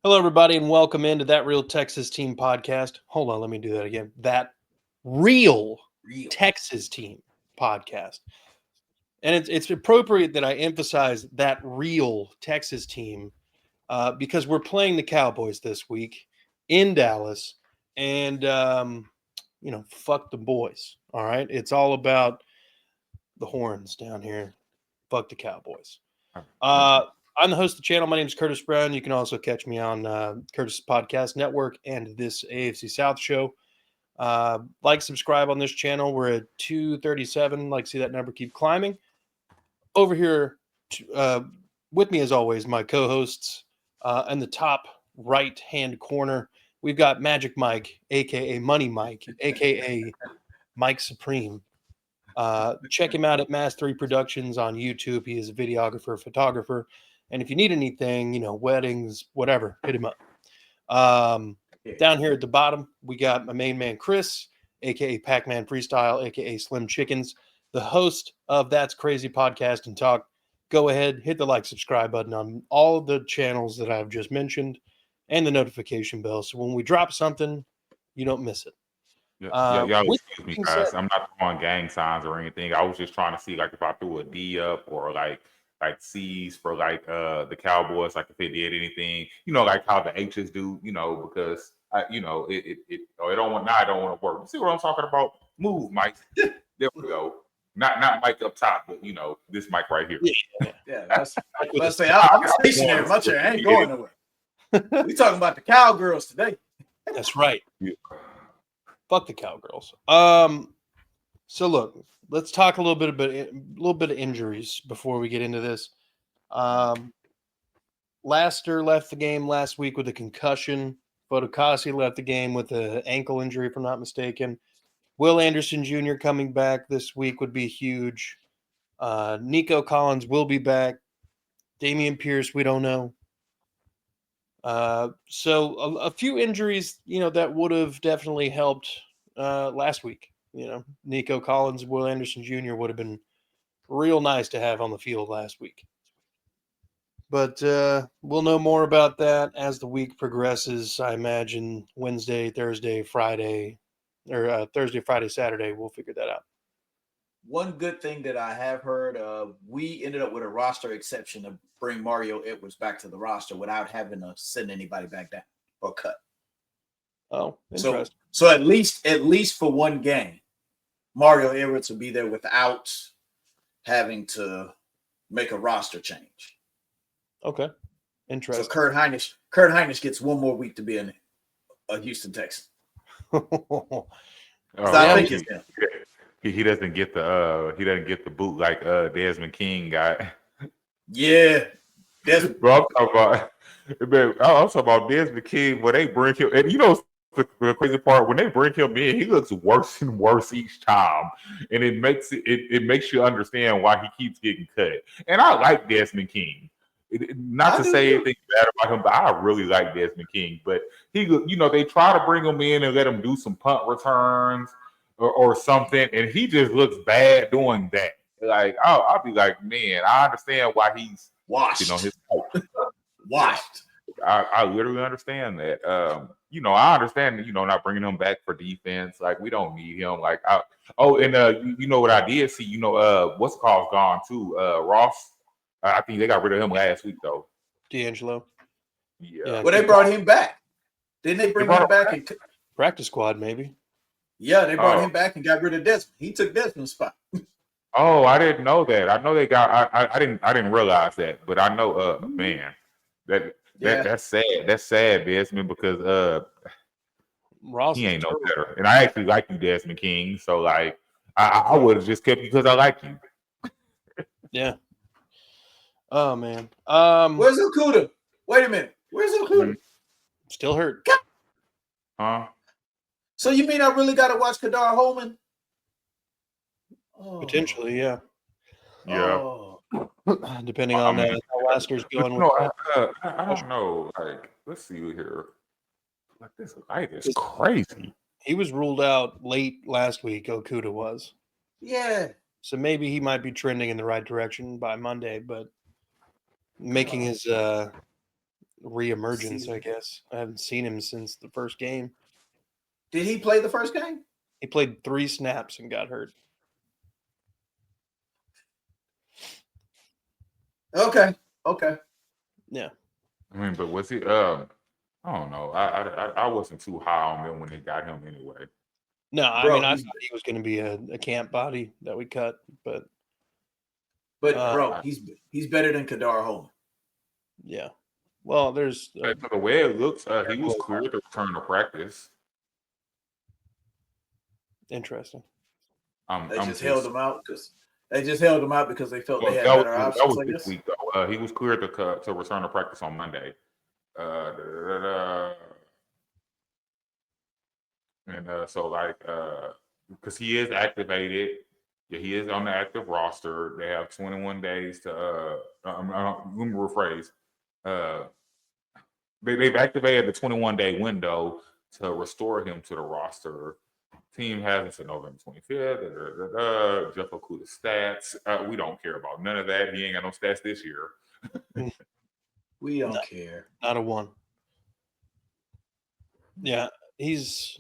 Hello, everybody, and welcome into That Real Texas Team podcast. Hold on, let me do that again. That Real Texas Team podcast. And it's appropriate that I emphasize that real Texas team because we're playing the Cowboys this week in Dallas. And, fuck the boys. All right. It's all about the horns down here. Fuck the Cowboys. I'm the host of the channel. My name is Curtis Brown. You can also catch me on Curtis Podcast Network and this AFC South show. Subscribe on this channel. We're at 237. Like, see that number keep climbing. Over here with me, as always, my co-hosts in the top right-hand corner. We've got Magic Mike, a.k.a. Money Mike, a.k.a. Mike Supreme. Check him out at Mass 3 Productions on YouTube. He is a videographer, photographer. And if you need anything, weddings, whatever, hit him up. Down here at the bottom, we got my main man, Chris, a.k.a. Pac-Man Freestyle, a.k.a. Slim Chickens, the host of That's Crazy Podcast and Talk. Go ahead, hit the subscribe button on all of the channels that I've just mentioned and the notification bell. So when we drop something, you don't miss it. Y'all excuse me, guys. I'm not throwing gang signs or anything. I was just trying to see if I threw a D up or like C's for the Cowboys, if they did anything, like how the H's do, because it don't want to work. You see what I'm talking about? Move, Mike. There we go. Not Mike up top, but this mic right here. Yeah. Let's say I'm stationary. My chair ain't going nowhere. We talking about the Cowgirls today. That's right. Yeah. Fuck the Cowgirls. So look, let's talk a little bit of injuries before we get into this. Laster left the game last week with a concussion. Fotokasi left the game with an ankle injury, if I'm not mistaken. Will Anderson Jr. coming back this week would be huge. Nico Collins will be back. Damian Pierce, we don't know. So a few injuries, that would have definitely helped last week. Nico Collins, Will Anderson Jr. would have been real nice to have on the field last week. But we'll know more about that as the week progresses. I imagine Wednesday, Thursday, Friday, or Thursday, Friday, Saturday, we'll figure that out. One good thing that I have heard, we ended up with a roster exception to bring Mario Edwards back to the roster without having to send anybody back down or cut. Oh, interesting. So at least for one game, Mario Edwards will be there without having to make a roster change. Okay, interesting. So Kurt Heinrich gets one more week to be a Houston Texan. I think it's him. He doesn't get the boot like Desmond King got. Yeah, bro, I'm talking about Desmond King when they bring him, and the crazy part, when they bring him in, he looks worse and worse each time, and it makes you understand why he keeps getting cut. And I like Desmond King. Not to say anything bad about him, but I really like Desmond King. But they try to bring him in and let him do some punt returns or something, and he just looks bad doing that. I'll be like, man, I understand why he's washed. His washed. I literally understand that. I understand not bringing him back for defense. We don't need him. What I did see. What's called gone too. Ross. I think they got rid of him last week though. D'Angelo. Yeah. Well, they brought him back. Didn't they bring him back and practice squad maybe? Yeah, they brought him back and got rid of Desmond. He took Desmond's spot. Oh, I didn't know that. I know they got. I didn't realize that, but I know. Man, that's sad. That's sad, Desmond, because Ross he ain't no better. And I actually like you, Desmond King. So I would have just kept you because I like you. Yeah. Oh man. Where's Okuda? Wait a minute. Where's Okuda? Still hurt. Huh? So you mean I really got to watch Kadar Holman? Potentially, yeah. Yeah. Oh. Depending on how Laster's going. I don't know. Let's see here. This light is crazy. He was ruled out late last week. Okuda was. Yeah. So maybe he might be trending in the right direction by Monday, but making his reemergence, I guess. I haven't seen him since the first game. Did he play the first game? He played 3 snaps and got hurt. Okay. Yeah. I mean, but was he? I don't know. I wasn't too high on him when they got him anyway. No, I Bro, mean, I thought he was going to be a camp body that we cut, but bro, he's better than Kadar Holman. yeah. Well, there's So the way it looks, he was cleared to return to practice. Interesting. They just held him out because they felt they had that better options. That was this week though. He was cleared to return to practice on Monday. And so like because he is activated, yeah, he is on the active roster. They have 21 days to let me rephrase. They've activated the 21-day window to restore him to the roster. Team has until November 25th. Jeff Okuda stats. We don't care about none of that. He ain't got no stats this year. We don't care. Not a one. Yeah, he's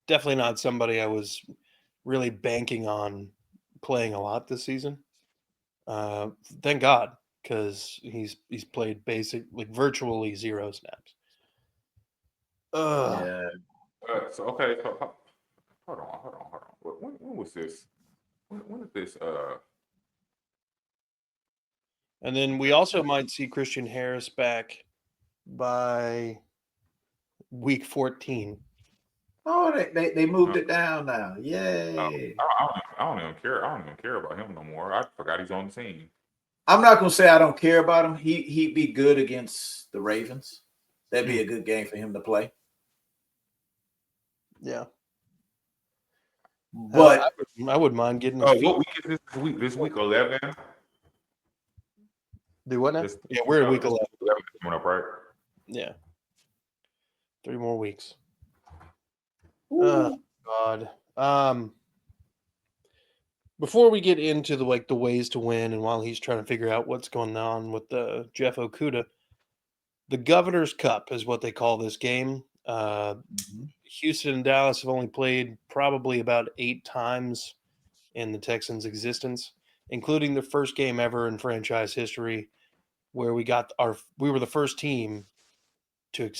definitely not somebody I was really banking on playing a lot this season. Thank God, because he's played virtually 0 snaps. Yeah. So okay, so hold on. When was this? When did this? And then we also might see Christian Harris back by week 14. Oh, they moved it down now. Yay! I don't even care. I don't even care about him no more. I forgot he's on the team. I'm not gonna say I don't care about him. He'd be good against the Ravens. That'd be a good game for him to play. Yeah. But I wouldn't mind getting his feet. What week is this week? This week 11. Do what now? Yeah, we're at week 11. Coming up, right? Yeah. 3 more weeks. Oh God. Before we get into the ways to win, and while he's trying to figure out what's going on with the Jeff Okuda, the Governor's Cup is what they call this game. Houston and Dallas have only played probably about 8 times in the Texans' existence, including the first game ever in franchise history, where we were the first team to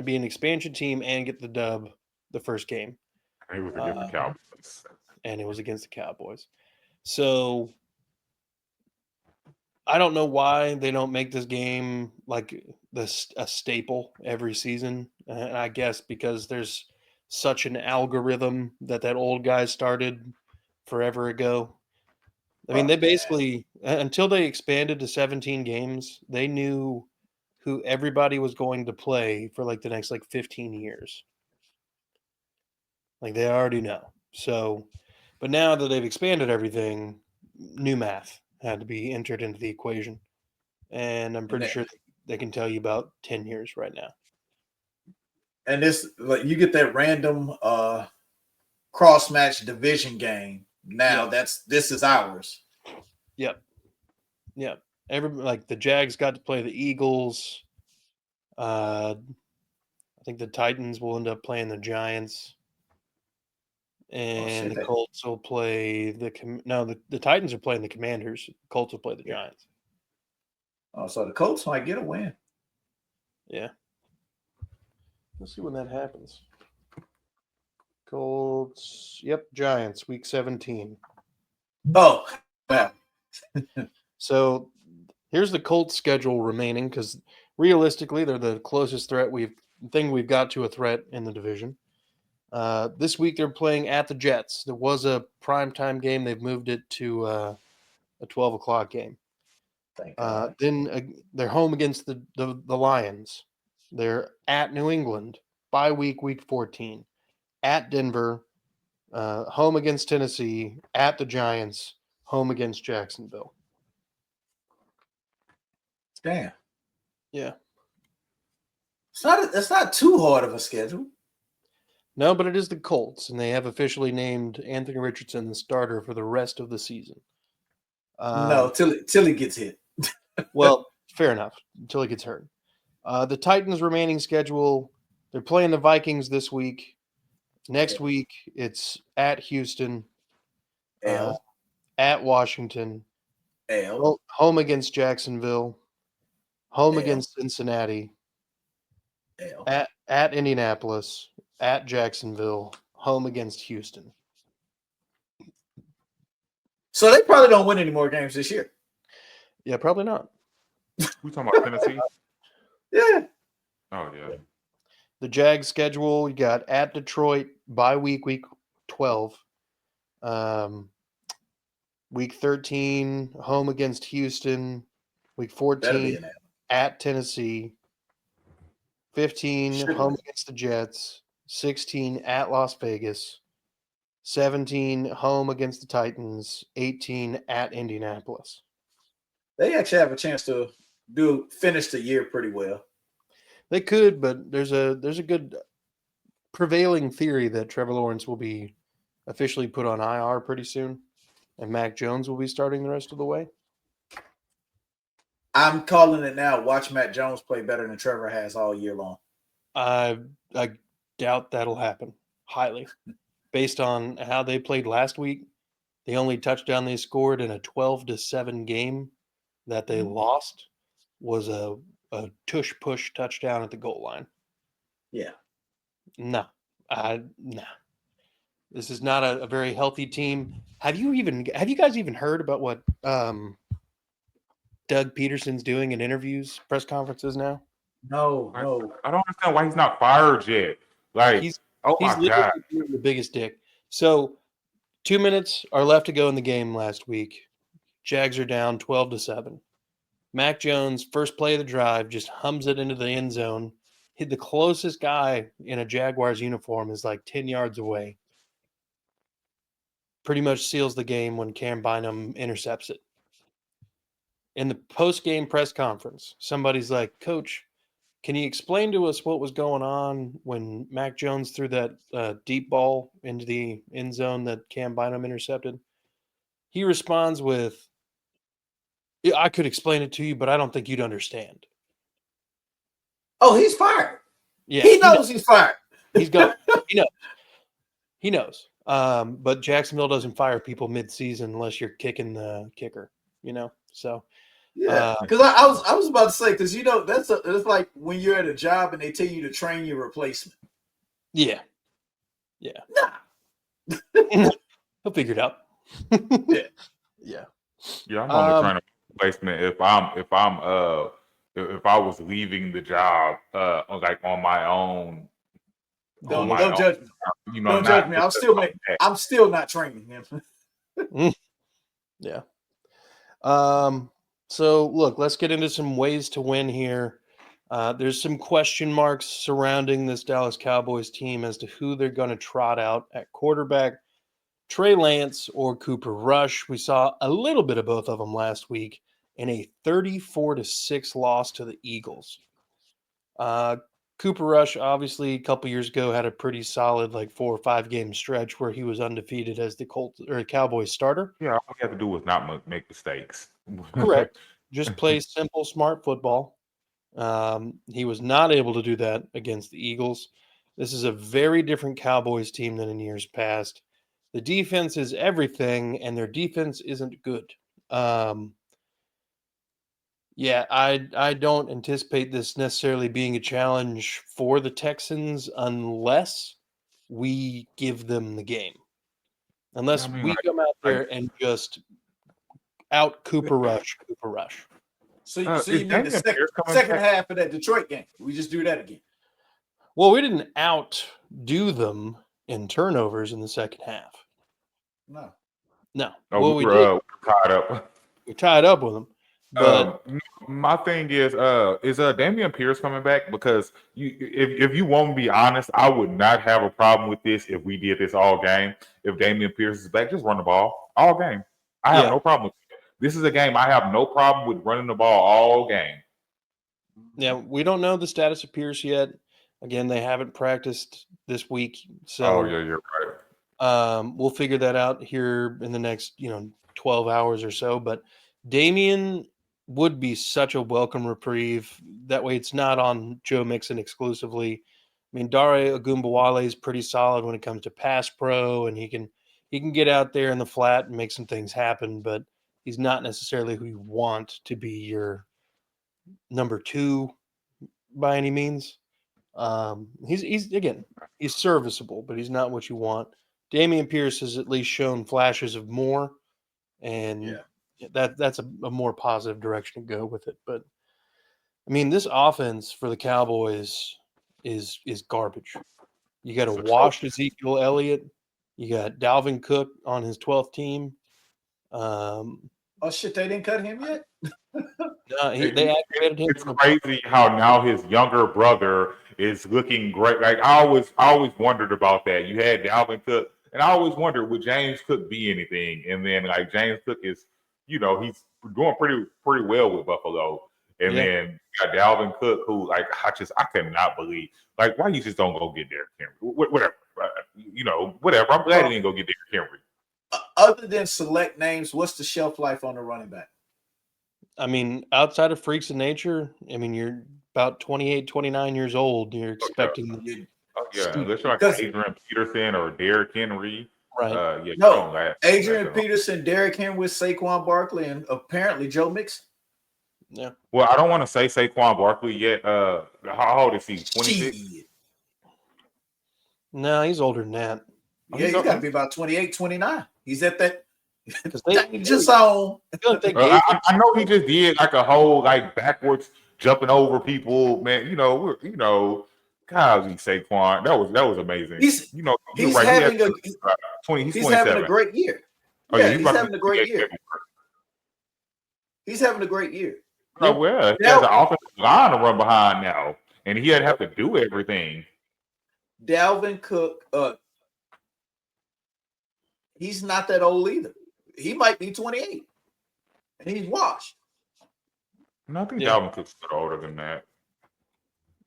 be an expansion team and get the dub the first game. It was against the Cowboys. And it was against the Cowboys. So I don't know why they don't make this game like a staple every season. And I guess because there's such an algorithm that old guy started forever ago. I mean, they basically, until they expanded to 17 games, they knew who everybody was going to play for the next 15 years. They already know. So, but now that they've expanded everything, new math had to be entered into the equation. And I'm pretty sure they can tell you about 10 years right now. And this, you get that random cross match division game. Now this is ours. Yep. The Jags got to play the Eagles. I think the Titans will end up playing the Giants. And the Colts will play the Titans are playing the Commanders. The Colts will play the Giants. Oh, so the Colts might get a win. Yeah. Let's see when that happens. Colts. Yep, Giants, week 17. Oh, yeah. So here's the Colts schedule remaining, because realistically, they're the closest thing we've got to a threat in the division. This week they're playing at the Jets. There was a primetime game. They've moved it to a 12 o'clock game. Then they're home against the Lions. They're at New England, bye week 14. At Denver, home against Tennessee, at the Giants, home against Jacksonville. Damn. Yeah. It's not too hard of a schedule. No, but it is the Colts, and they have officially named Anthony Richardson the starter for the rest of the season. No, till he gets hit. Well, fair enough, until he gets hurt. The Titans' remaining schedule, they're playing the Vikings this week. Next week, it's at Houston, L at Washington, L home against Jacksonville, home L against Cincinnati, L. at Indianapolis, at Jacksonville, home against Houston. So they probably don't win any more games this year. Yeah, probably not. We talking about Tennessee? Yeah. Oh yeah. The Jags schedule, you got at Detroit, bye week 12. Week 13, home against Houston. Week Better be 14, an L. at Tennessee. 15, Should home win. against the Jets. 16, at Las Vegas. 17, home against the Titans. 18, at Indianapolis. They actually have a chance to finish the year pretty well. They could, but there's a good prevailing theory that Trevor Lawrence will be officially put on IR pretty soon, and Mac Jones will be starting the rest of the way. I'm calling it now. Watch Matt Jones play better than Trevor has all year long. I doubt that'll happen highly, based on how they played last week. The only touchdown they scored in a 12-7 game that they lost was a tush push touchdown at the goal line. Yeah. No. This is not a very healthy team. Have you guys even heard about what Doug Peterson's doing in interviews, press conferences now? No. I don't understand why he's not fired yet. Like, He's oh my literally god. doing the biggest dick. So 2 minutes are left to go in the game last week. Jags are down 12-7. Mac Jones, first play of the drive, just hums it into the end zone. Hit the closest guy in a Jaguars uniform is like 10 yards away. Pretty much seals the game when Cam Bynum intercepts it. In the post-game press conference, somebody's like, Coach, can you explain to us what was going on when Mac Jones threw that deep ball into the end zone that Cam Bynum intercepted? He responds with, "Yeah, I could explain it to you, but I don't think you'd understand." Oh, he's fired. Yeah, he knows he's fired. He's gone. He knows. But Jacksonville doesn't fire people mid-season unless you're kicking the kicker, So Yeah, because I was about to say, because it's like when you're at a job and they tell you to train your replacement. Yeah. Nah. He'll figure it out. Yeah. Yeah, I'm only trying to replacement if I was leaving the job like on my own. Don't judge me. Don't judge me. I'm still not training him. Yeah. So look, let's get into some ways to win here. There's some question marks surrounding this Dallas Cowboys team as to who they're going to trot out at quarterback, Trey Lance or Cooper Rush. We saw a little bit of both of them last week in a 34-6 loss to the Eagles. Cooper Rush, obviously, a couple years ago had a pretty solid 4 or 5 game stretch where he was undefeated as the Cowboys starter. Yeah, all we have to do is not make mistakes. Correct. Just play simple, smart football. He was not able to do that against the Eagles. This is a very different Cowboys team than in years past. The defense is everything, and their defense isn't good. Yeah, I don't anticipate this necessarily being a challenge for the Texans unless we give them the game. Unless we come out there and just out Cooper Rush. So you mean the second half of that Detroit game? We just do that again? Well, we didn't outdo them in turnovers in the second half. No. Oh, we were tied up. We tied up with them. But my thing is Damian Pierce coming back? Because if you want to be honest, I would not have a problem with this if we did this all game. If Damian Pierce is back, just run the ball all game. I have no problem with it. This is a game I have no problem with running the ball all game. Yeah, we don't know the status of Pierce yet. Again, they haven't practiced this week, so yeah, you're right. We'll figure that out here in the next 12 hours or so. But Damian would be such a welcome reprieve. That way, it's not on Joe Mixon exclusively. I mean, Dare Ogunbowale is pretty solid when it comes to pass pro, and he can get out there in the flat and make some things happen. But he's not necessarily who you want to be your number 2 by any means. He's serviceable, but he's not what you want. Dameon Pierce has at least shown flashes of more, and that's a more positive direction to go with it. But I mean, this offense for the Cowboys is garbage. You got a washed Ezekiel Elliott. You got Dalvin Cook on his 12th team. Oh shit, they didn't cut him yet. No, they activated him. It's crazy how now his younger brother is looking great. Like I always wondered about that. You had Dalvin Cook, and I always wondered, would James Cook be anything? And then like James Cook is, he's doing pretty well with Buffalo. And then you got Dalvin Cook, who like I cannot believe, like, why you just don't go get Derrick Henry? Whatever, whatever. I'm glad he didn't go get Derrick Henry. Other than select names, what's the shelf life on the running back? I mean, outside of freaks of nature, I mean, you're about 28, 29 years old. You're expecting unless you're like Adrian Peterson or Derrick Henry. Right. Adrian Peterson, Derrick Henry with Saquon Barkley, and apparently Joe Mixon. Yeah. Well, I don't want to say Saquon Barkley yet. How old is he? 26? No, he's older than that. Yeah, he's got to be about 28, 29. He's at that danger zone. I know he just did like a whole like backwards jumping over people, man. Golly, Saquon, that was amazing. He's having a great year. He's having a great year. He's having a great year. Oh well, he has an offensive line to run behind now, and he'd have to do everything. Dalvin Cook, he's not that old either. He might be 28, and he's washed. No, I think Dalvin Cook's a bit older than that.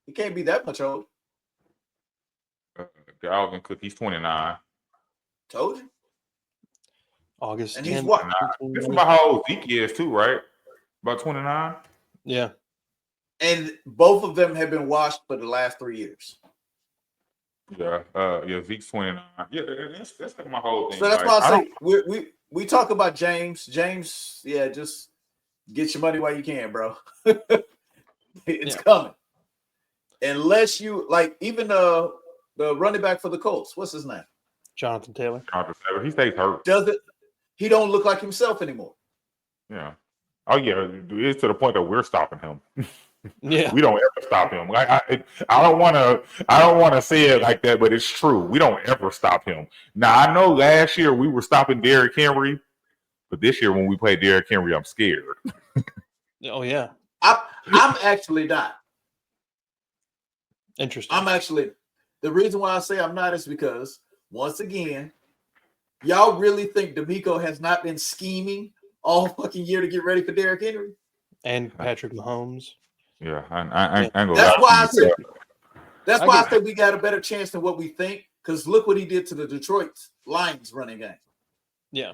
He can't be that much older. Dalvin Cook, he's 29. Told you. August, and he's what? This is about how old Zeke is too, right? About 29. Yeah. And both of them have been washed for the last 3 years. Yeah. Zeke's 29. Yeah, that's like my whole thing. So that's why I say we talk about James. James, just get your money while you can, bro. It's coming. Unless you like even the running back for the Colts. What's his name? Jonathan Taylor. He stays hurt. He don't look like himself anymore. Yeah. Oh yeah, it's to the point that we're stopping him. Yeah, we don't ever stop him. Like I don't want to say it like that, but it's true. We don't ever stop him. Now I know last year we were stopping Derrick Henry, but this year when we play Derrick Henry, I'm scared. Oh yeah, I'm actually not. Interesting. The reason why I say I'm not is because once again, y'all really think D'Amico has not been scheming all fucking year to get ready for Derrick Henry and Patrick Mahomes? Yeah, I that's why I said. That's why I said we got a better chance than what we think. Because look what he did to the Detroit Lions running game. Yeah,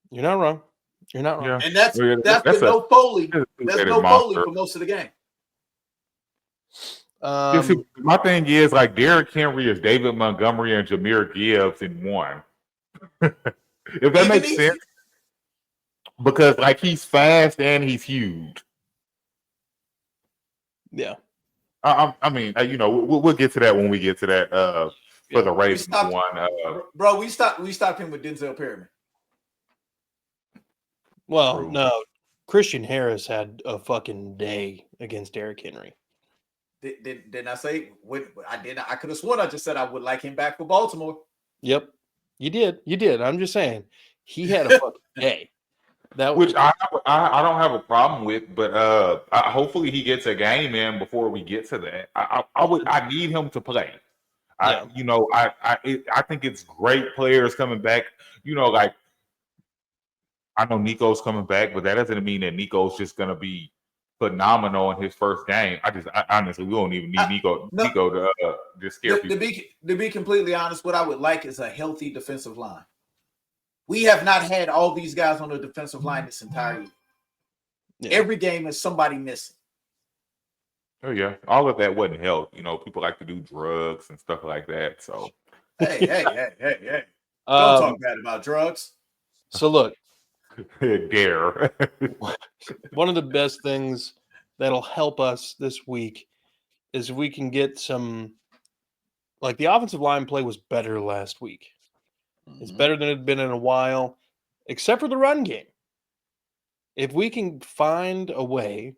you're not wrong. You're not wrong. Yeah. And that's with no Foley. That's no Foley for most of the game. My thing is like Derrick Henry is David Montgomery and Jahmyr Gibbs in one. If that makes sense. Because like he's fast and he's huge. Yeah. I mean, we'll get to that when we get to that for the Ravens one. Bro, we stopped him with Denzel Perryman. Well, no. Christian Harris had a fucking day against Derrick Henry. Didn't I say I did? I could have sworn I just said I would like him back for Baltimore. Yep, you did. I'm just saying he had a fucking day. Which I don't have a problem with, but hopefully he gets a game in before we get to that. I need him to play. I think it's great players coming back. Like I know Nico's coming back, but that doesn't mean that Nico's just gonna be phenomenal in his first game. I honestly, we don't even need Nico to just scare people. To be completely honest, what I would like is a healthy defensive line. We have not had all these guys on the defensive line this entire year. Yeah. Every game is somebody missing. Oh yeah, all of that wouldn't help. People like to do drugs and stuff like that. So Hey. Don't talk bad about drugs. So look, dare. one of the best things that'll help us this week is if we can get some, like the offensive line play was better last week. It's better than it had been in a while, except for the run game. If we can find a way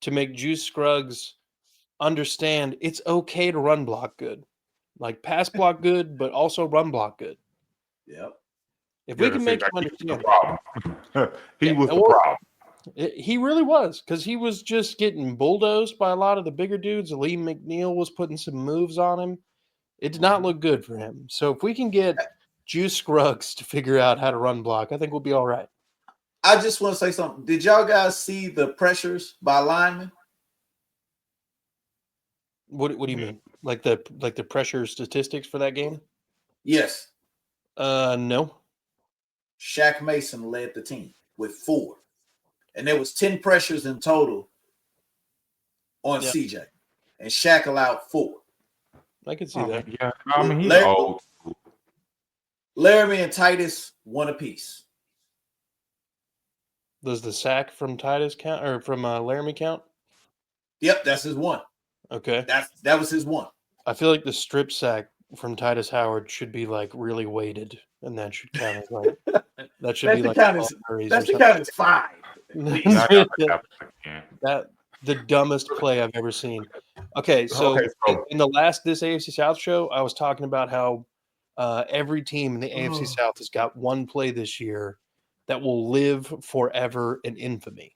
to make Juice Scruggs understand it's okay to run block good, like pass block good, but also run block good. Yep. If we can make him he was the understand, problem. He was the problem. He really was, because he was just getting bulldozed by a lot of the bigger dudes. Lee McNeil was putting some moves on him. It did not look good for him. So if we can get Juice Scruggs to figure out how to run block, I think we'll be all right. I just want to say something. Did y'all guys see the pressures by linemen? What do you mean? Like the pressure statistics for that game? Yes. No. Shaq Mason led the team with 4. And there was 10 pressures in total on CJ. And Shaq allowed 4. I can see that. Yeah, I mean, he's old. Laramie and Titus 1 apiece. Does the sack from Titus count, or from Laramie count? Yep, that's his 1. Okay. That was his 1. I feel like the strip sack from Titus Howard should be like really weighted, and that should count as like that should be like that's the count is 5. That the dumbest play I've ever seen. Okay, so in the last This AFC South show, I was talking about how every team in the AFC South has got one play this year that will live forever in infamy.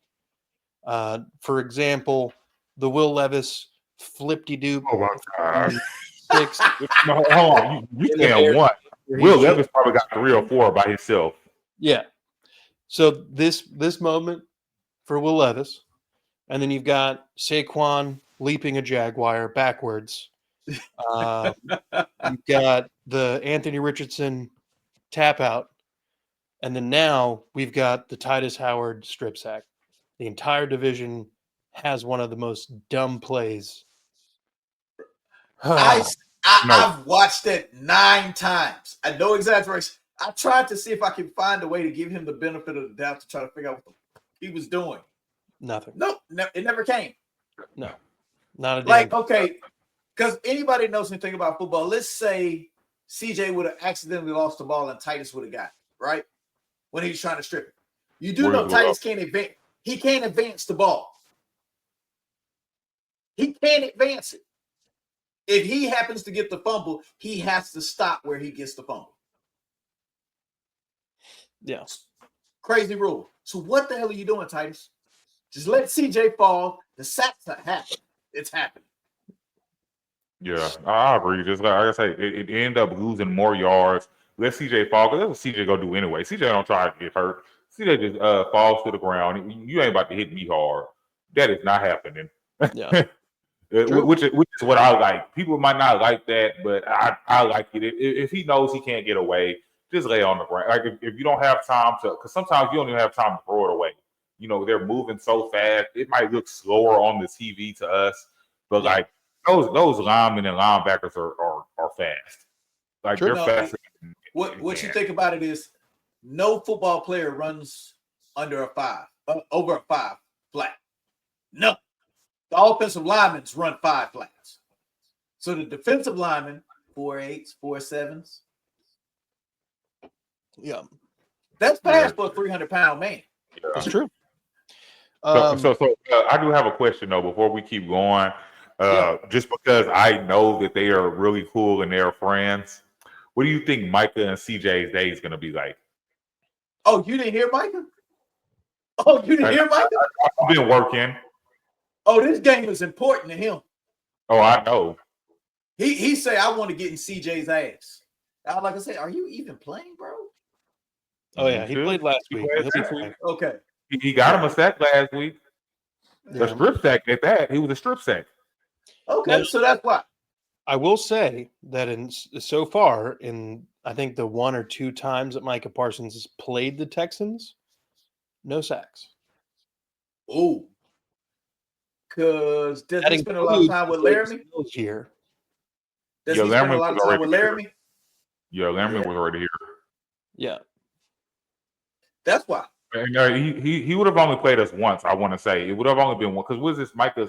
For example, the Will Levis flippy-doop. Oh my God. 6. Hold on. You saying what? Will Levis probably got 3 or 4 by himself. Yeah. So this moment for Will Levis, and then you've got Saquon leaping a Jaguar backwards. You've got the Anthony Richardson tap out, and then now we've got the Titus Howard strip sack. The entire division has one of the most dumb plays. I've watched it 9 times. I no exaggeration. I tried to see if I can find a way to give him the benefit of the doubt to try to figure out what he was doing. Nothing. No, it never came. No, not a damn. Like, okay, because anybody knows anything about football. Let's say CJ would have accidentally lost the ball and Titus would have got it, right? When he's trying to strip it. You do know Titus can't advance. He can't advance the ball. He can't advance it. If he happens to get the fumble, he has to stop where he gets the fumble. Yeah. Crazy rule. So what the hell are you doing, Titus? Just let CJ fall. The sacks happen. It's happening. Yeah, I agree. Just like I say, it ended up losing more yards. Let CJ fall, because that's what CJ gonna do anyway. CJ don't try to get hurt. CJ just falls to the ground. You ain't about to hit me hard. That is not happening. Yeah. which is what I like. People might not like that, but I like it. If he knows he can't get away, just lay on the ground. Like if you don't have time to, because sometimes you don't even have time to throw it away. They're moving so fast. It might look slower on the TV to us, but like those linemen and linebackers are fast. Like they're fast. What you think about it is no football player runs under a 5, over a 5 flat. No. The offensive linemen run 5 flats. So the defensive linemen, 4.8s, 4.7s. Yeah. That's fast for a 300-pound man. Yeah. That's true. So I do have a question though before we keep going. Just because I know that they are really cool and they're friends, what do you think Micah and CJ's day is going to be like? Oh, you didn't hear Micah? Oh, you didn't hear Micah? I've been working. Oh, this game is important to him. Oh, I know. He said, I want to get in CJ's ass. Like I said, are you even playing, bro? Oh, yeah. He played last week. Okay. He got him a sack last week. A strip sack at that. He was a strip sack. Okay, now, so that's why. I will say that so far, I think the 1 or 2 times that Micah Parsons has played the Texans, no sacks. Oh, because does That he spend a lot of includes time with the Davis Laramie? Mills year. Does Yeah, he spend a Laramie lot was of time already with here. Laramie? Yeah, Laramie Yeah. was already here. Yeah. That's why. And he would have only played us once. I want to say it would have only been one because was this Micah's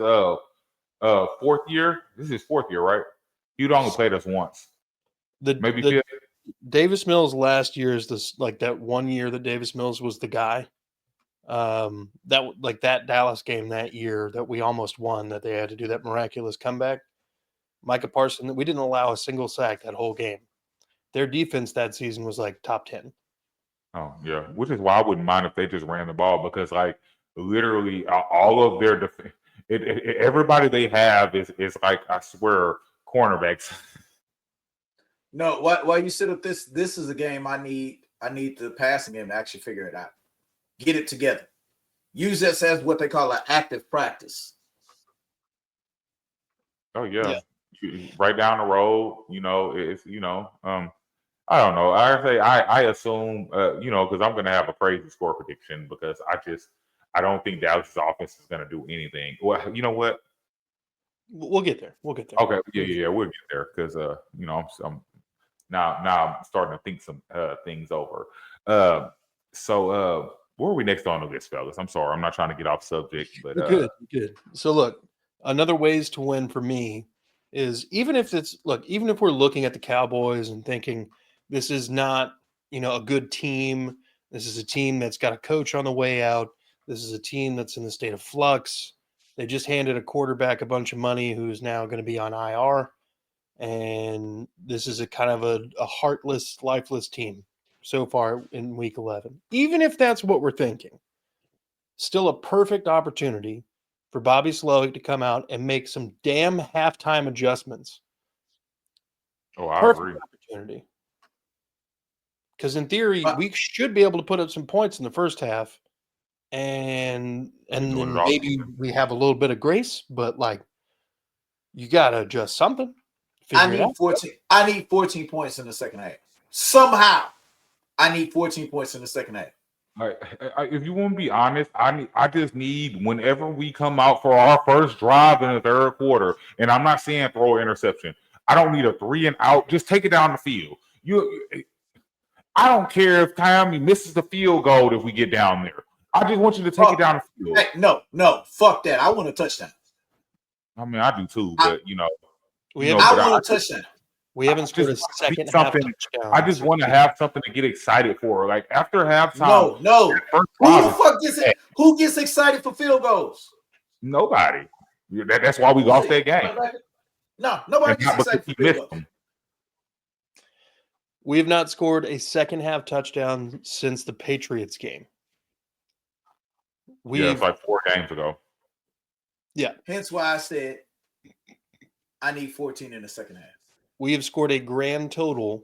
fourth year? This is his fourth year, right? He would only played us once, maybe The fifth. Davis Mills last year is this like that 1 year that Davis Mills was the guy. That Dallas game that year that we almost won, that they had to do that miraculous comeback. Micah Parsons, we didn't allow a single sack that whole game. Their defense that season was like top 10. Oh yeah, which is why I wouldn't mind if they just ran the ball because like literally all of their everybody they have is like I swear cornerbacks. No, while you sit up this is a game I need the passing game to actually figure it out. Get it together. Use this as what they call an active practice. Oh yeah. Right down the road, it's I don't know. I assume because I'm gonna have a crazy score prediction because I don't think Dallas's offense is gonna do anything. Well, you know what? We'll get there. We'll get there. Okay, yeah, we'll get there because I'm now I'm starting to think some things over. Where are we next on the list, fellas? I'm sorry, I'm not trying to get off subject, but Good. So look, another ways to win for me is even if we're looking at the Cowboys and thinking this is not, a good team, this is a team that's got a coach on the way out, this is a team that's in the state of flux. They just handed a quarterback a bunch of money who's now going to be on IR. And this is a kind of a heartless, lifeless team so far in week 11. Even if that's what we're thinking, still a perfect opportunity for Bobby Slowick to come out and make some damn halftime adjustments. I Perfect agree. opportunity. Because in theory, we should be able to put up some points in the first half, and then maybe we have a little bit of grace, but like you gotta adjust something. I need 14. I need 14 points in the second half. Somehow, I need 14 points in the second half. If you want to be honest, I just need whenever we come out for our first drive in the third quarter, and I'm not saying throw an interception. I don't need a 3 and out. Just take it down the field. I don't care if Miami misses the field goal if we get down there. I just want you to take it down the field. Hey, no, fuck that. I want a touchdown. I mean, I do too, but I want a touchdown. We haven't scored a second half touchdown. I just want to have something to get excited for. Like after halftime. No. Who gets excited for field goals? Nobody. That's why we lost that game. No, nobody gets excited for field goals. We have not scored a second half touchdown since the Patriots game. It's like 4 games ago. Yeah. Hence why I said I need 14 in the second half. We have scored a grand total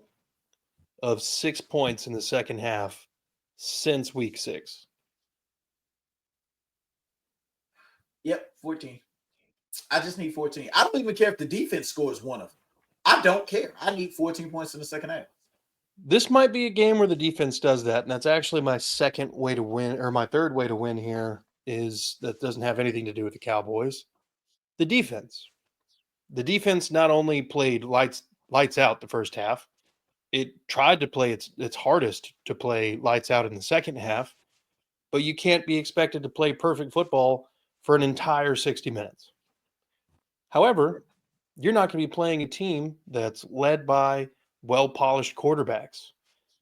of 6 points in the second half since week 6. Yep, 14. I just need 14. I don't even care if the defense scores one of them. I don't care. I need 14 points in the second half. This might be a game where the defense does that, and that's actually my second way to win, or my third way to win here, is that doesn't have anything to do with the Cowboys. The defense. The defense not only played lights out the first half, it tried to play its hardest to play lights out in the second half, but you can't be expected to play perfect football for an entire 60 minutes. However, you're not going to be playing a team that's led by well-polished quarterbacks.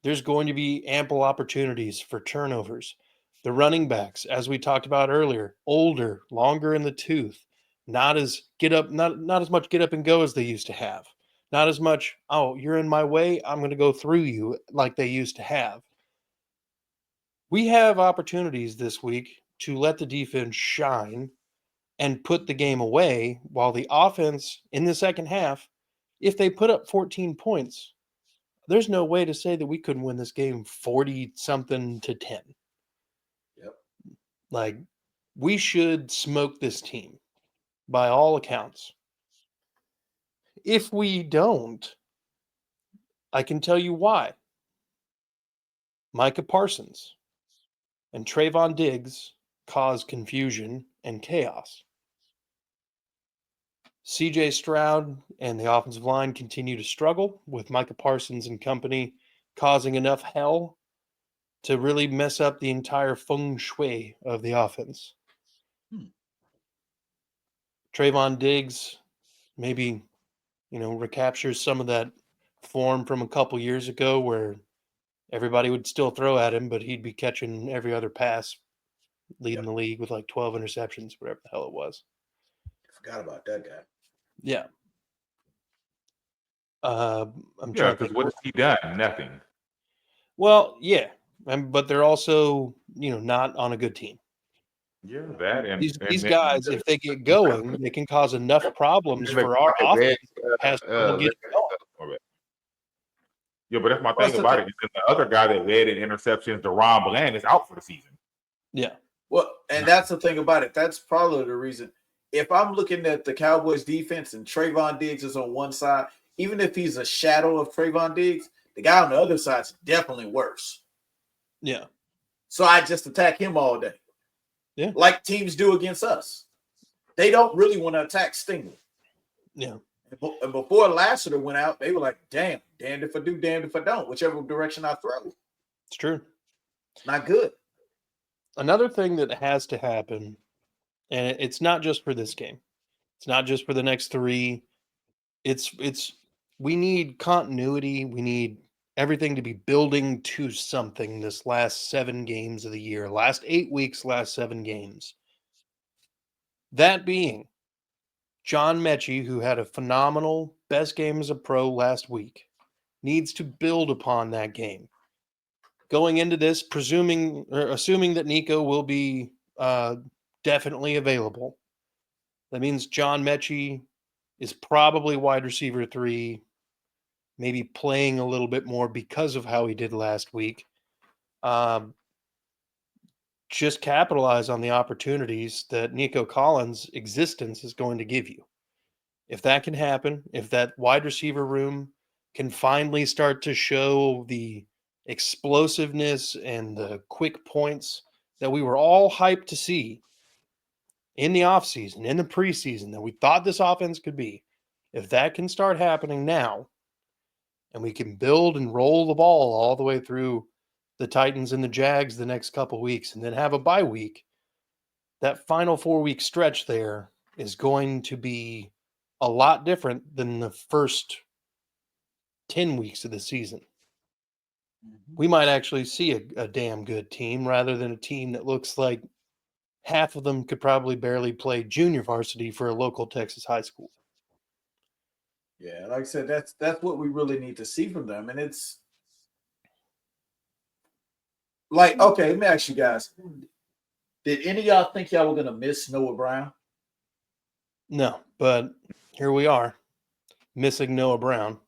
There's going to be ample opportunities for turnovers. The running backs, as we talked about earlier, older, longer in the tooth, not as much get up and go as they used to have. Not as much, oh, you're in my way, I'm going to go through you like they used to have. We have opportunities this week to let the defense shine and put the game away, while the offense in the second half, if they put up 14 points, there's no way to say that we couldn't win this game 40-something to 10. Yep. Like, we should smoke this team by all accounts. If we don't, I can tell you why. Micah Parsons and Trayvon Diggs cause confusion and chaos. CJ Stroud and the offensive line continue to struggle, with Micah Parsons and company causing enough hell to really mess up the entire feng shui of the offense. Trayvon Diggs maybe, recaptures some of that form from a couple years ago where everybody would still throw at him, but he'd be catching every other pass, leading the league with like 12 interceptions, whatever the hell it was. Forgot about that guy. Yeah. I'm Yeah, trying to because think. what has he done? Nothing. Well, yeah, but they're also, not on a good team. Yeah, that and These guys, if they get going, they can cause enough problems for our offense. Has trouble getting going. Yeah, but that's my thing about it. The other guy that led in interceptions, Deron Bland, is out for the season. Yeah. Well, and that's the thing about it. That's probably the reason. If I'm looking at the Cowboys defense and Trayvon Diggs is on one side, even if he's a shadow of Trayvon Diggs, the guy on the other side is definitely worse. Yeah. So I just attack him all day. Yeah. Like teams do against us. They don't really want to attack Stingley. Yeah. And before Lassiter went out, they were like, damned if I do, damned if I don't, whichever direction I throw. It's true. Not good. Another thing that has to happen, and it's not just for this game. It's not just for the next 3. We need continuity. We need everything to be building to something this last 7 games of the year, last 8 weeks, last 7 games. That being John Mechie, who had a phenomenal best game as a pro last week, needs to build upon that game. Going into this, assuming that Nico will be definitely available, that means John Mechie is probably wide receiver 3, maybe playing a little bit more because of how he did last week. Just capitalize on the opportunities that Nico Collins' existence is going to give you. If that can happen, if that wide receiver room can finally start to show the explosiveness and the quick points that we were all hyped to see in the offseason, in the preseason, that we thought this offense could be, if that can start happening now, and we can build and roll the ball all the way through the Titans and the Jags the next couple weeks and then have a bye week, that final 4-week stretch there is going to be a lot different than the first 10 weeks of the season. We might actually see a damn good team rather than a team that looks like half of them could probably barely play junior varsity for a local Texas high school. Yeah, like I said, that's what we really need to see from them. And it's like, okay, let me ask you guys. Did any of y'all think y'all were going to miss Noah Brown? No, but here we are, missing Noah Brown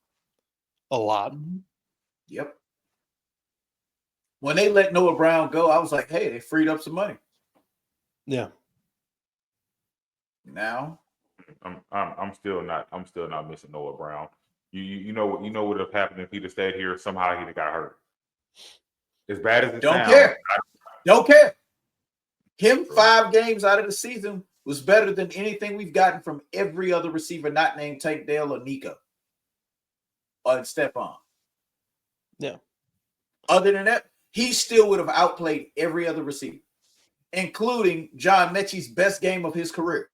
a lot. Yep. When they let Noah Brown go, I was like, hey, they freed up some money. Yeah. Now I'm still not missing Noah Brown. You know what would have happened if he'd have stayed here? Somehow he'd have got hurt. As bad as it don't sounds, don't care. Him 5 games out of the season was better than anything we've gotten from every other receiver not named Tank Dale or Nico or Stephon. Yeah. Other than that, he still would have outplayed every other receiver, including John Mechie's best game of his career.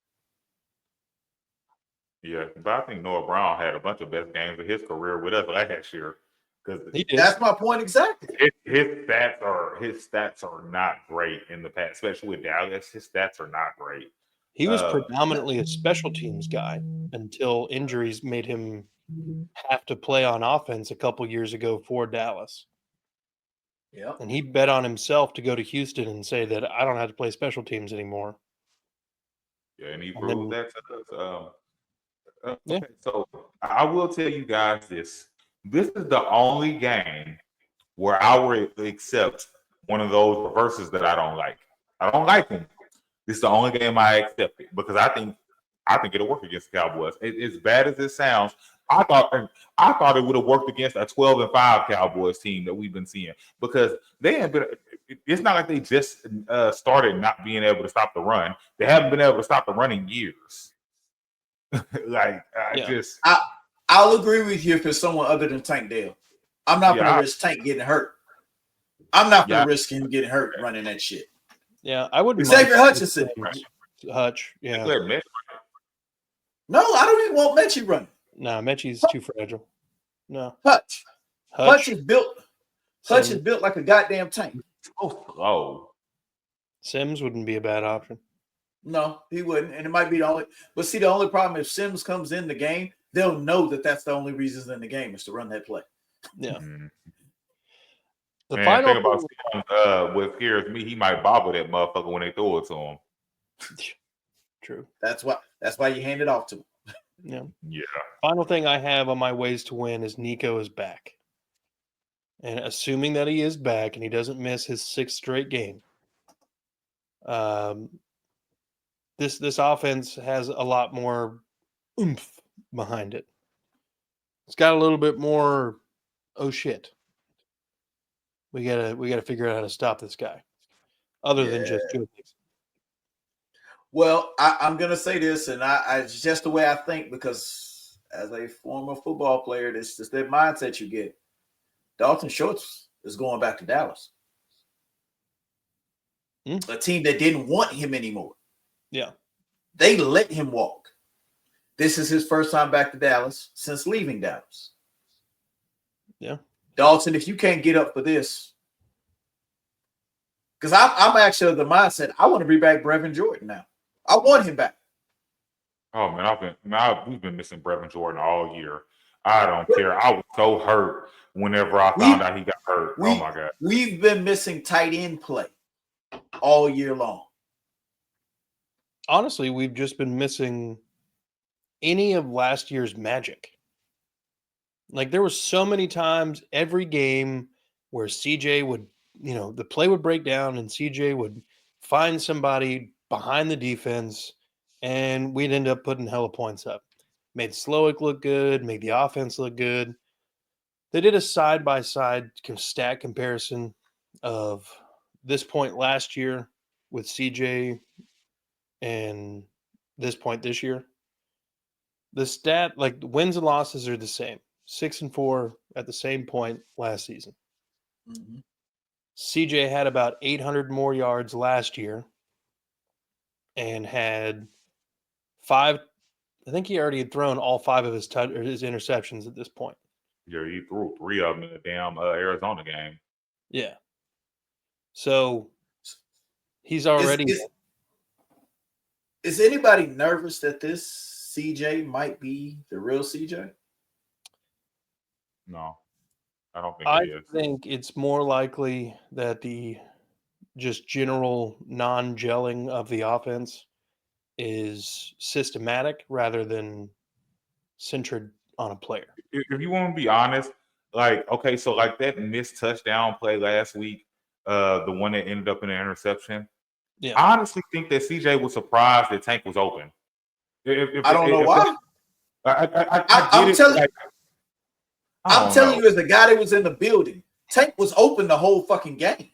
Yeah, but I think Noah Brown had a bunch of best games of his career with us last year. Because that's my point exactly. His stats are not great in the past, especially with Dallas. His stats are not great. He was predominantly a special teams guy until injuries made him have to play on offense a couple years ago for Dallas. Yeah. And he bet on himself to go to Houston and say that I don't have to play special teams anymore. Yeah, and he proved that to us. Yeah. Okay, so I will tell you guys this. This is the only game where I would accept one of those reverses that I don't like. I don't like them. This is the only game I accept it because I think it'll work against the Cowboys. As bad as it sounds, I thought it would have worked against a 12-5 Cowboys team that we've been seeing because they have been. it's not like they just started not being able to stop the run. They haven't been able to stop the run in years. I'll agree with you if it's someone other than Tank Dell. I'm not going to risk Tank getting hurt. I'm not going to risk him getting hurt running that shit. Yeah, I wouldn't. Xavier Hutchinson. Hutch, yeah. No, I don't even want Mechie running. No, Mechie's too fragile. No. Hutch is built. Hutch is built like a goddamn tank. Oh. Sims wouldn't be a bad option. No, he wouldn't, and it might be the only. But see, the only problem if Sims comes in the game, they'll know that that's the only reason in the game is to run that play. Yeah. Mm-hmm. The final thing about Sims with scares me, he might bobble that motherfucker when they throw it to him. True. That's why you hand it off to him. Yeah. Yeah. Final thing I have on my ways to win is Nico is back. And assuming that he is back and he doesn't miss his 6th straight game, this offense has a lot more oomph behind it. It's got a little bit more, oh shit. We gotta figure out how to stop this guy. Other than just Joe Mixon. Well, I'm gonna say this, and it's just the way I think, because as a former football player, this is that mindset you get. Dalton Schultz is going back to Dallas. A team that didn't want him anymore. Yeah. They let him walk. This is his first time back to Dallas since leaving Dallas. Yeah. Dalton, if you can't get up for this, because I'm actually of the mindset, I want to bring back Brevin Jordan now. I want him back. Oh man, we've been missing Brevin Jordan all year. I don't care. I was so hurt whenever I found out he got hurt. Oh my god. We've been missing tight end play all year long. Honestly, we've just been missing any of last year's magic. Like there were so many times every game where CJ would, the play would break down and CJ would find somebody behind the defense and we'd end up putting hella points up. Made Slowick look good, made the offense look good. They did a side-by-side stat comparison of this point last year with CJ and this point this year. The stat, like the wins and losses are the same. 6-4 at the same point last season. Mm-hmm. CJ had about 800 more yards last year and had 5. I think he already had thrown all 5 of his interceptions at this point. Yeah, he threw 3 of them in the damn Arizona game. Yeah. So he's already. Is anybody nervous that this CJ might be the real CJ? No, I don't think I it is. think it's more likely that the just general non-gelling of the offense is systematic rather than centered on a player. If you want to be honest, okay, so that missed touchdown play last week, the one that ended up in an interception. Yeah. I honestly think that CJ was surprised that Tank was open. I don't know why. I'm telling you, as the guy that was in the building, Tank was open the whole fucking game.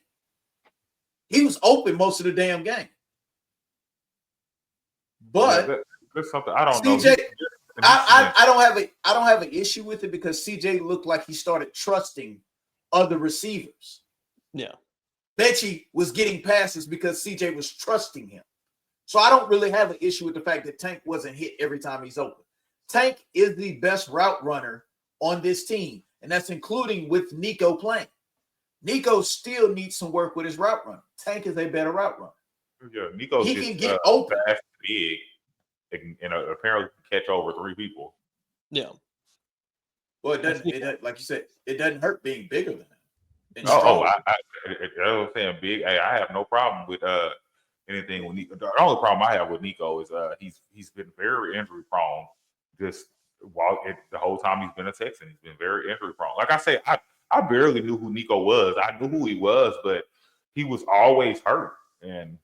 He was open most of the damn game. But there's something I don't CJ, know. I don't have an issue with it because CJ looked like he started trusting other receivers. Yeah. Mechie was getting passes because CJ was trusting him. So I don't really have an issue with the fact that Tank wasn't hit every time he's open. Tank is the best route runner on this team, and that's including with Nico playing. Nico still needs some work with his route runner. Tank is a better route runner. Yeah, Nico can get open, fast, big, and apparently can catch over 3 people. Yeah. Well, it doesn't, like you said, it doesn't hurt being bigger than him. I was saying big. Hey, I have no problem with anything with Nico. The only problem I have with Nico is he's been very injury prone. Just the whole time he's been a Texan, he's been very injury prone. Like I said, I barely knew who Nico was. I knew who he was, but he was always hurt. And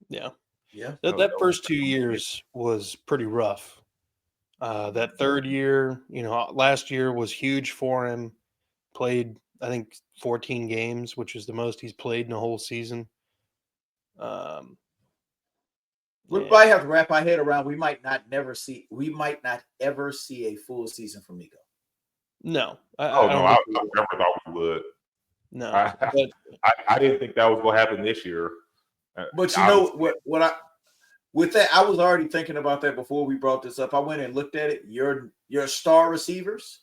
yeah. That first 2 years was pretty rough. That third year, last year was huge for him. Played I think 14 games, which is the most he's played in a whole season. We Yeah. might have to wrap our head around. We might not ever see a full season from Nico. No, I don't never thought we would. No, I didn't think that was going to happen this year. But you know what? With that, I was already thinking about that before we brought this up. I went and looked at it. Your star receivers,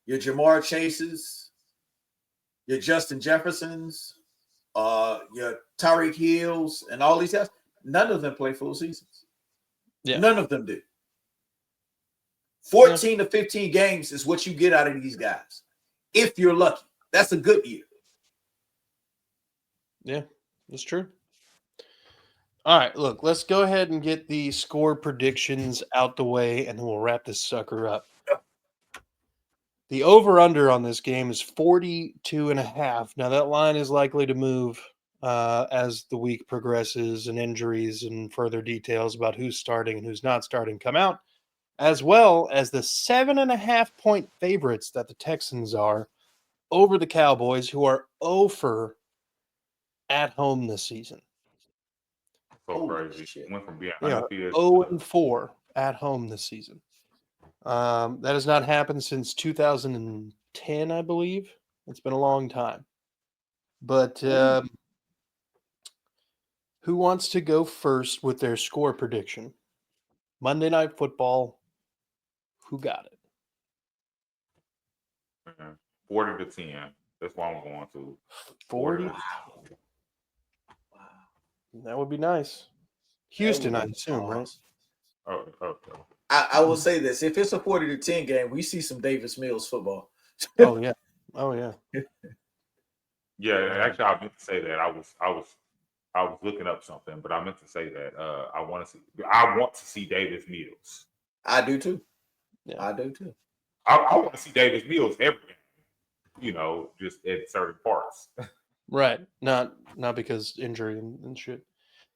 your Jamar Chases, your Justin Jeffersons, your Tyreek Hills, and all these guys. None of them play full seasons. Yeah. None of them do. 14 to 15 games is what you get out of these guys. If you're lucky. That's a good year. Yeah, that's true. All right, look, let's go ahead and get the score predictions out the way, and then we'll wrap this sucker up. The over-under on this game is 42.5. Now, that line is likely to move as the week progresses and injuries and further details about who's starting and who's not starting come out, as well as the 7.5-point favorites that the Texans are over the Cowboys, who are over at home this season. So crazy. Went from being 0-4 at home this season. That has not happened since 2010, I believe. It's been a long time. But who wants to go first with their score prediction? Monday Night Football. Who got it? 40 to 10. That's what I'm going to. 40. Wow. That would be nice. Houston, I assume, right? Oh, okay. I will say this: if it's a 40 to 10 game, we see some Davis Mills football. Oh yeah. Yeah, actually, I meant to say that. I was looking up something, but I meant to say that I want to see Davis Mills. I do too. Yeah. I do too. I want to see Davis Mills every game. You know, just at certain parts. Right. Not because injury and shit.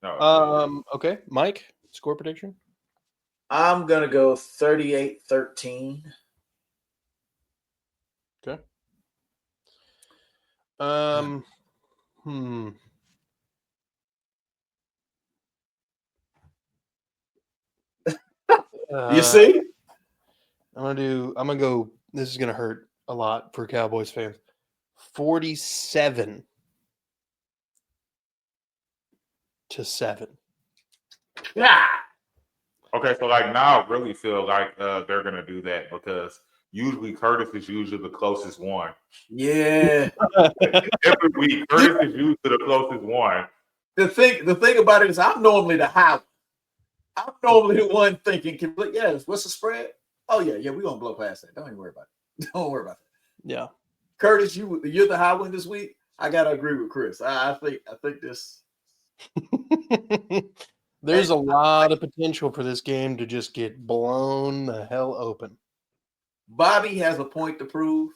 No. Okay, Mike, score prediction? I'm gonna go 38-13. Okay. You see? I'm gonna go. This is gonna hurt a lot for Cowboys fans. 47-7. Yeah. Okay, so like now I really feel like they're gonna do that because usually Curtis is usually the closest one. Yeah. Every week, Curtis is usually the closest one. The thing about it is I'm normally the high. I'm normally the one thinking, yes, what's the spread? Oh, yeah, we're gonna blow past that. Don't even worry about it. Don't worry about that. Yeah. Curtis, you're the high one this week. I gotta agree with Chris. I think this. There's a lot of potential for this game to just get blown the hell open. Bobby has a point to prove.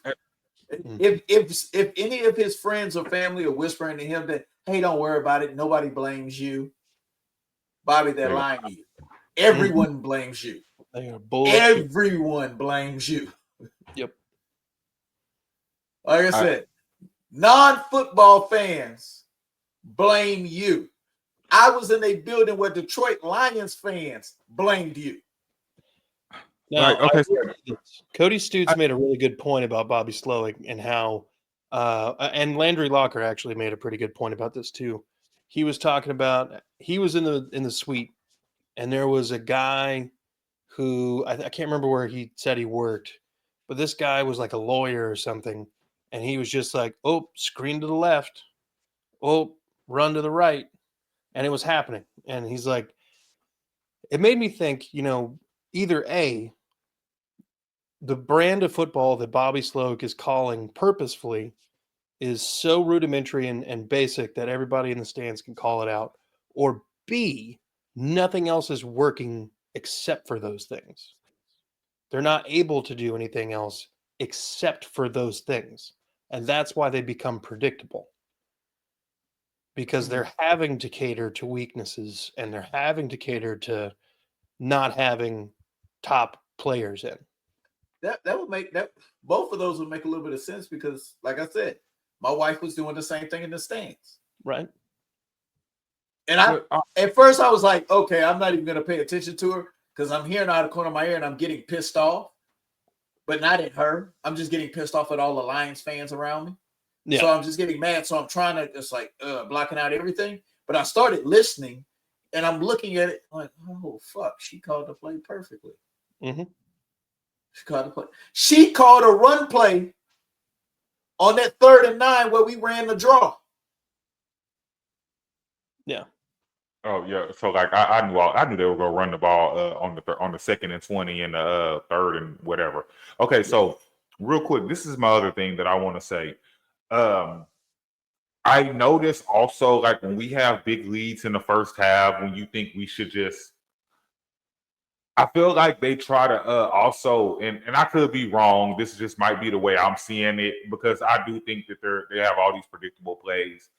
If any of his friends or family are whispering to him that, hey, don't worry about it, nobody blames you, Bobby, they're lying to you. Everyone blames you. They are bullshit. Everyone blames you. Yep. Like I said, non-football fans blame you. I was in a building where Detroit Lions fans blamed you. Now, Cody Stutes made a really good point about Bobby Slowick and how, and Landry Locker actually made a pretty good point about this too. He was talking about he was in the suite, and there was a guy who I can't remember where he said he worked, but this guy was like a lawyer or something, and he was just like, "Oh, screen to the left, oh, run to the right," and it was happening. And he's like, it made me think, either A, the brand of football that Bobby Slowick is calling purposefully is so rudimentary and basic that everybody in the stands can call it out, or B, nothing else is working except for those things. They're not able to do anything else except for those things. And that's why they become predictable. Because they're having to cater to weaknesses and they're having to cater to not having top players in. that would make that both of those would make a little bit of sense because, like I said, my wife was doing the same thing in the stands. Right. And at first I was like, okay, I'm not even going to pay attention to her because I'm hearing out of the corner of my ear and I'm getting pissed off, but not at her. I'm just getting pissed off at all the Lions fans around me. Yeah. So I'm just getting mad. So I'm trying to just like blocking out everything. But I started listening and I'm looking at it like, oh, fuck. She called the play perfectly. Mm-hmm. She called the play. She called a run play on that 3rd and 9 where we ran the draw. Yeah. Oh yeah. So like I knew they were gonna run the ball on the 2nd and 20 and the 3rd and whatever. Okay, so real quick, this is my other thing that I want to say. I noticed also like when we have big leads in the first half, when you think we should just, I feel like they try to also, and I could be wrong. This just might be the way I'm seeing it because I do think that they have all these predictable plays,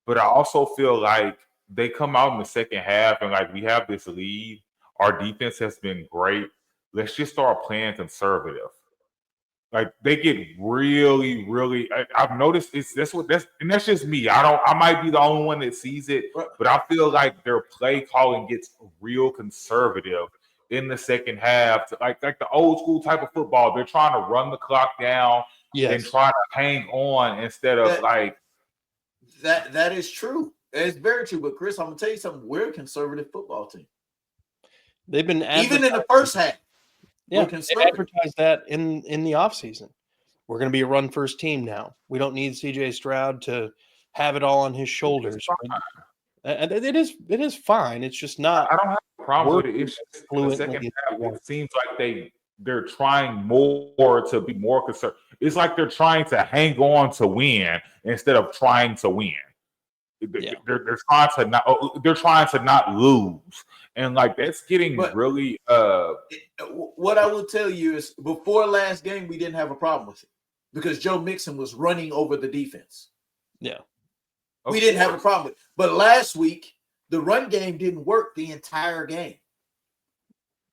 but I also feel like they come out in the second half and like we have this lead. Our defense has been great. Let's just start playing conservative. Like they get really, really. I've noticed that's just me. I might be the only one that sees it, but I feel like their play calling gets real conservative in the second half. Like the old school type of football. They're trying to run the clock down and try to hang on instead of that is true. It's very true. But Chris, I'm gonna tell you something. We're a conservative football team. They've been even in the first half. Yeah, they advertised that in the offseason. We're going to be a run-first team now. We don't need C.J. Stroud to have it all on his shoulders. It is fine. It's just not. I don't have a problem with it. It's just in the second half, it seems like they're trying more to be more concerned. It's like they're trying to hang on to win instead of trying to win. Yeah. They're trying to not lose, and like that's getting really. What I will tell you is, before last game, we didn't have a problem with it because Joe Mixon was running over the defense. Yeah, we didn't have a problem with it. But last week, the run game didn't work the entire game.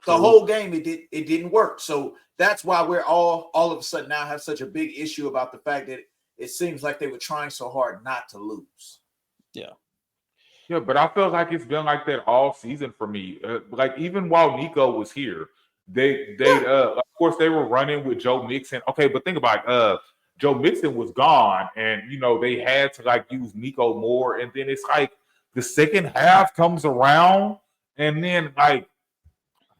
The whole game, it didn't work. So that's why we're all of a sudden now have such a big issue about the fact that it seems like they were trying so hard not to lose. Yeah, but I feel like it's been like that all season for me. Like even while Nico was here, they of course they were running with Joe Mixon. Okay, but think about it, Joe Mixon was gone, and they had to like use Nico more. And then it's like the second half comes around, and then like,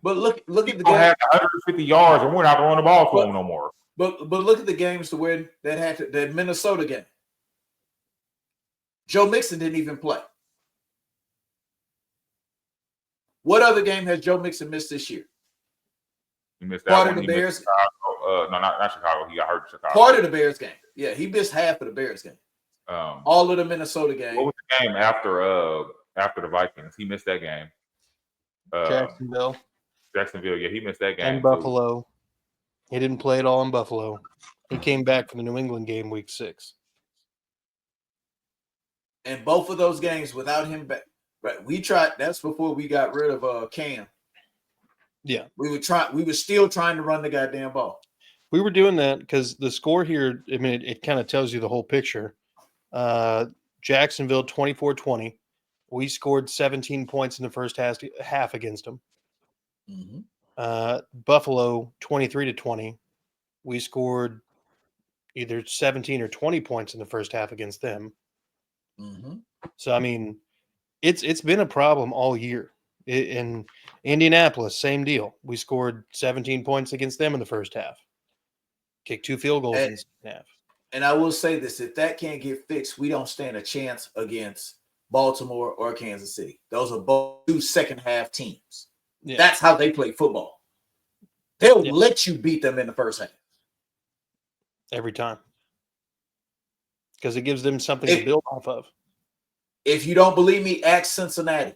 but look at the game. Had 150 yards, and we're not throwing the ball to him no more. But look at the games to where that Minnesota game. Joe Mixon didn't even play. What other game has Joe Mixon missed this year? He missed that part of the Bears. No, not Chicago. He got hurt in Chicago. Part of the Bears game. Yeah, he missed half of the Bears game. All of the Minnesota game. What was the game after the Vikings? He missed that game. Jacksonville. Yeah, he missed that game. And Buffalo. He didn't play at all in Buffalo. He came back for the New England game week 6. And both of those games without him back. Right, we tried. That's before we got rid of Cam. Yeah, we were still trying to run the goddamn ball. We were doing that because the score here. I mean, it kind of tells you the whole picture. Jacksonville 24-20. We scored 17 points in the first half against them. Mm-hmm. Buffalo 23-20. We scored either 17 or 20 points in the first half against them. Mm-hmm. So I mean. It's been a problem all year. In Indianapolis, same deal. We scored 17 points against them in the first half. Kicked 2 field goals in the second half. And I will say this: if that can't get fixed, we don't stand a chance against Baltimore or Kansas City. Those are both 2 second half teams. Yeah. That's how they play football. They'll let you beat them in the first half. Every time. Because it gives them something to build off of. If you don't believe me, ask Cincinnati.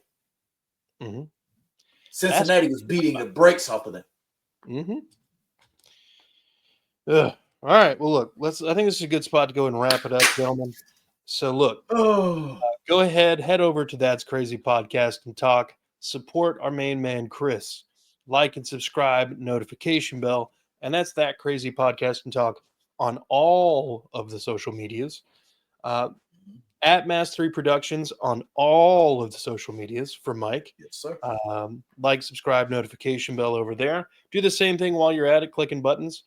Mm-hmm. Cincinnati was beating the brakes off of them. Mm-hmm. All right. Well, look. I think this is a good spot to go and wrap it up, gentlemen. So, look. Go ahead, head over to That's Crazy Podcast and talk. Support our main man, Chris. Like and subscribe, notification bell, And that's That Crazy Podcast and Talk on all of the social medias. At Mass 3 Productions on all of the social medias for Mike. Yes, sir. Like, subscribe, notification bell over there. Do the same thing while you're at it, clicking buttons.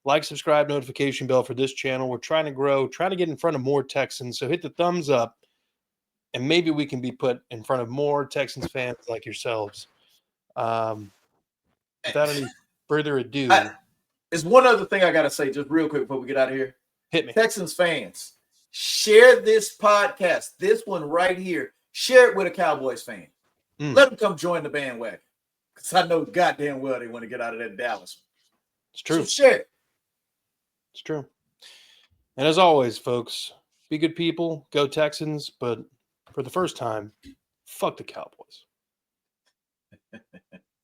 Like, subscribe, notification bell for this channel. We're trying to grow, trying to get in front of more Texans. So hit the thumbs up, and maybe we can be put in front of more Texans fans like yourselves. Without any further ado, there's one other thing I got to say just real quick before we get out of here. hit me. Texans fans, share this podcast, this one right here. Share it with a Cowboys fan. Let them come join the bandwagon. Because I know goddamn well they want to get out of that Dallas. It's true. So share it. It's true. And as always, folks, be good people, go Texans, but for the first time, fuck the Cowboys.